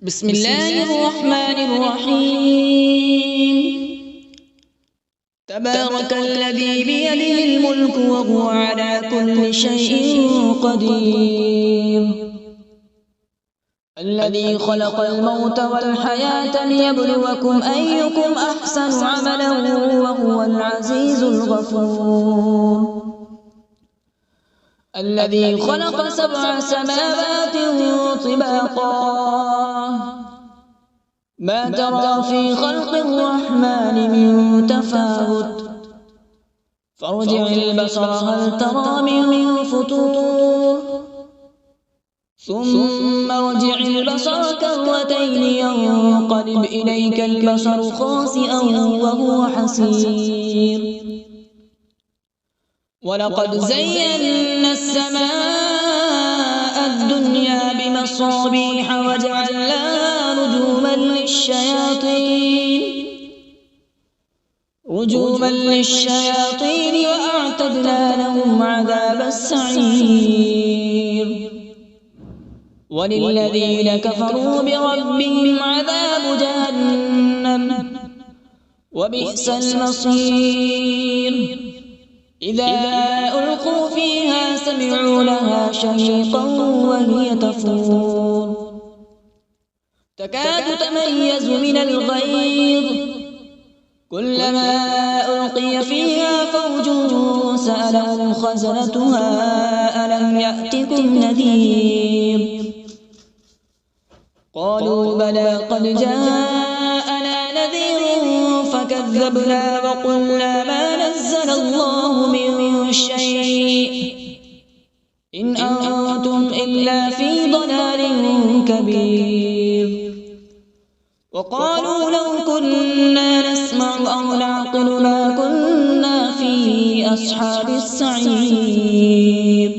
بسم الله الرحمن الرحيم. تبارك الذي بيده الملك وهو على كل شيء قدير. الذي خلق الموت والحياة ليبلوكم أيكم أحسن عملا وهو العزيز الغفور. الذي خلق 7 سماوات طباقا ما ترى في خلق الرحمن من تفاوت فارجع البصر هل ترى من فطور ثم ارجع البصر كرتين ينقلب إليك البصر خاسئا وهو حسير. ولقد زينا السماء الدنيا بمصابيح وجعلناها رجوما للشياطين وأعتدنا لهم عذاب السعير. وللذين كفروا بربهم عذاب جهنم وبئس المصير. إذا ألقوا فيها سمعوا لها شهيقا وهي تفور تكاد تميز من الغيظ كلما ألقي فيها فوج سألهم خزنتها ألم يأتكم نذير قالوا بلى قد جاءنا نذير فكذبنا وقلنا ما نزل الله من شيء إن أنتم إلا في ضلال كبير. وقالوا لو كنا نسمع أو نعقل ما كنا في أصحاب السعير.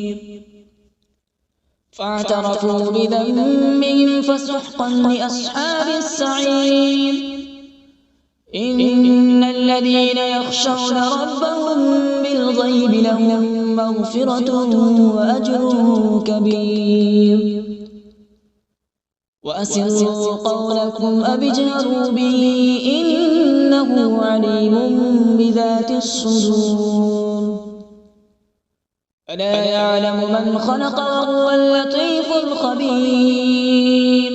فاعترفوا بذنبهم فسحقا لأصحاب السعير. إن الذين يخشون ربهم بالغيب لهم مغفرة وأجر كبير. وأسروا قولكم أو اجهروا به إنه عليم بذات الصدور. ألا يعلم من خلق وهو اللطيف الخبير.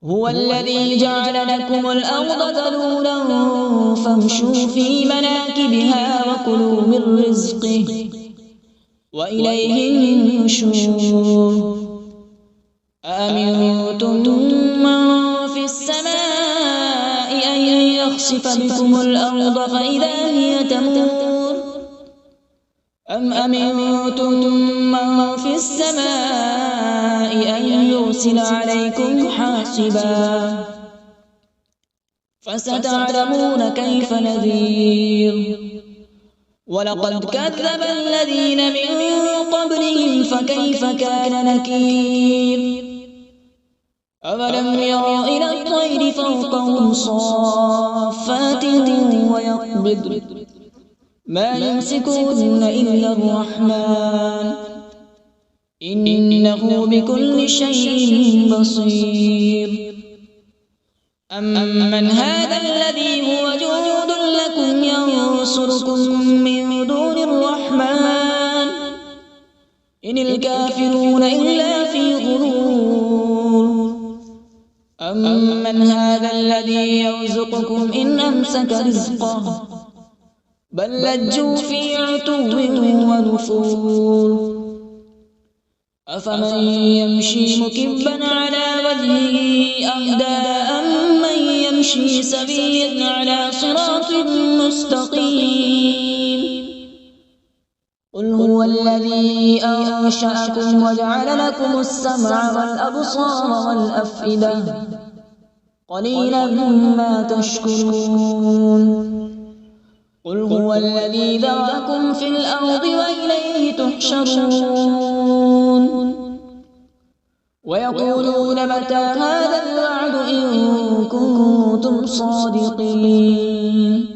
هو الذي جعل لكم الأرض ذلولا فامشوا في مناكبها وكلوا من رزقه وإليه النشور. أأمنتم من في السماء أن يخسف بكم الأرض فإذا هي تمور أم أمنتم من في السماء أن يرسل عليكم حاصبا فستعلمون كيف نذير. ولقد كذب الذين من قبلهم فكيف كان نكير. أولم يروا إلى الطير فوقهم صافات ويقبض ما يمسكون إلا الرحمن إنه بكل شيء بصير. أمن هذا الذي هو جند لكم ينصركم من دون الرحمن إن الكافرون إلا في غرور. أمن هذا الذي يرزقكم إن أمسك رزقه بل لجوا في عتو ونفور. أفمن يمشي مكبا على وجهه أهدى أمن يمشي سويا على صراط مستقيم. قل هو الذي أنشأكم وجعل لكم السمع والأبصار والأفئدة قليلا ما تشكرون. قل هو الذي ذرأكم في الأرض وإليه تحشرون. ويقولون متى هذا الوعد إن كنتم صادقين.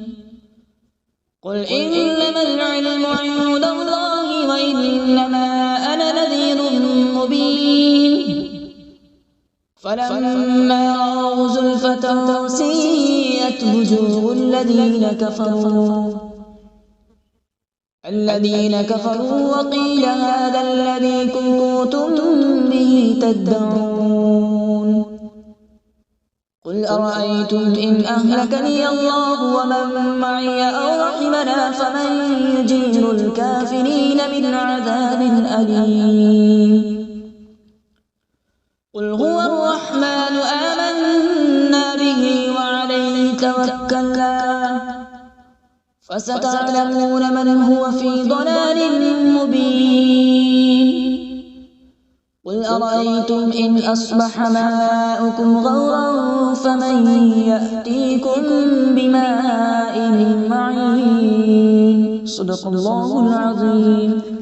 قل إنما العلم عند الله وإنما أنا نذير مبين فلما رأوا زلفة سيئت وجوه الذين كفروا وقيل هذا الذي كنتم به تدعون قل أرأيتم إن أهلكني الله ومن معي أو رحمنا فمن يجير الكافرين من عذاب أليم قل هو الرحمن آمنا به وعليه توكلنا فستعلمون من هو في ضلال مبين قل أرأيتم إن أصبح ماؤكم غورا فمن يأتيكم بماء معين صدق الله العظيم.